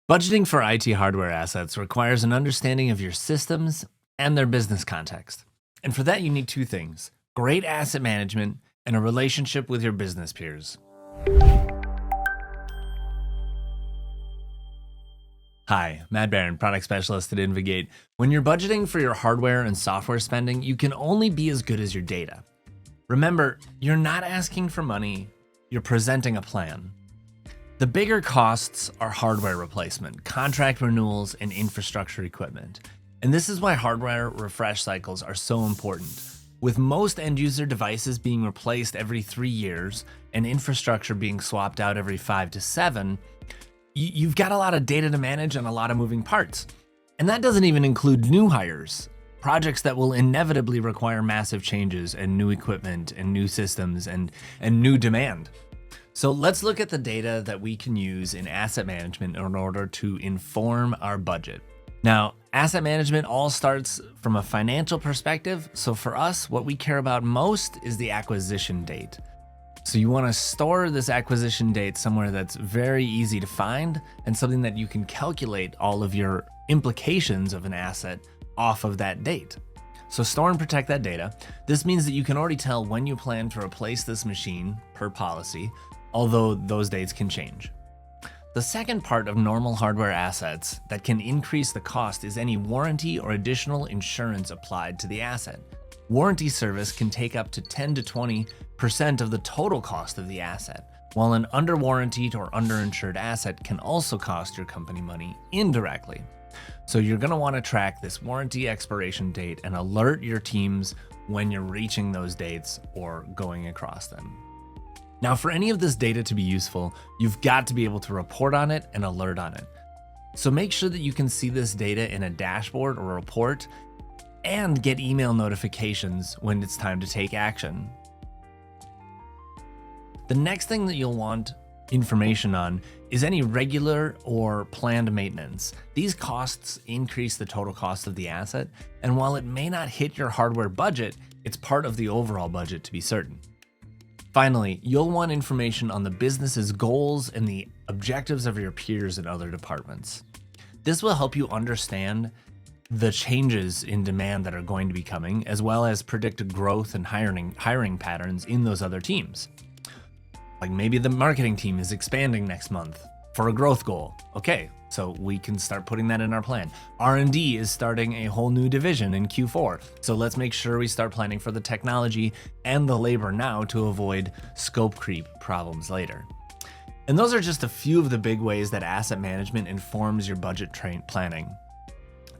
Budgeting for IT hardware assets requires an understanding of your systems and their business context. And for that, you need two things: great asset management and a relationship with your business peers. Hi, Matt Beran, product specialist at Invigate. When you're budgeting for your hardware and software spending, you can only be as good as your data. Remember, you're not asking for money, you're presenting a plan. The bigger costs are hardware replacement, contract renewals, and infrastructure equipment. And this is why hardware refresh cycles are so important. With most end user devices being replaced every 3 years and infrastructure being swapped out every 5 to 7, you've got a lot of data to manage and a lot of moving parts. And that doesn't even include new hires, projects that will inevitably require massive changes and new equipment and new systems and new demand. So let's look at the data that we can use in asset management in order to inform our budget. Now, asset management all starts from a financial perspective. So for us, what we care about most is the acquisition date. So you want to store this acquisition date somewhere that's very easy to find and something that you can calculate all of your implications of an asset off of that date. So store and protect that data. This means that you can already tell when you plan to replace this machine per policy, although those dates can change. The second part of normal hardware assets that can increase the cost is any warranty or additional insurance applied to the asset. Warranty service can take up to 10 to 20% of the total cost of the asset, while an under-warrantied or underinsured asset can also cost your company money indirectly. So you're going to want to track this warranty expiration date and alert your teams when you're reaching those dates or going across them. Now, for any of this data to be useful, you've got to be able to report on it and alert on it. So make sure that you can see this data in a dashboard or report and get email notifications when it's time to take action. The next thing that you'll want information on is any regular or planned maintenance. These costs increase the total cost of the asset, and while it may not hit your hardware budget, it's part of the overall budget to be certain. Finally, you'll want information on the business's goals and the objectives of your peers in other departments. This will help you understand the changes in demand that are going to be coming, as well as predict growth and hiring patterns in those other teams. Like maybe the marketing team is expanding next month for a growth goal. Okay, so we can start putting that in our plan. R&D is starting a whole new division in Q4. So let's make sure we start planning for the technology and the labor now to avoid scope creep problems later. And those are just a few of the big ways that asset management informs your budget planning.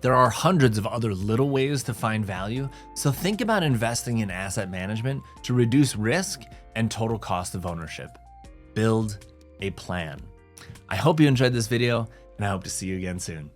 There are hundreds of other little ways to find value, so think about investing in asset management to reduce risk and total cost of ownership. Build a plan. I hope you enjoyed this video, and I hope to see you again soon.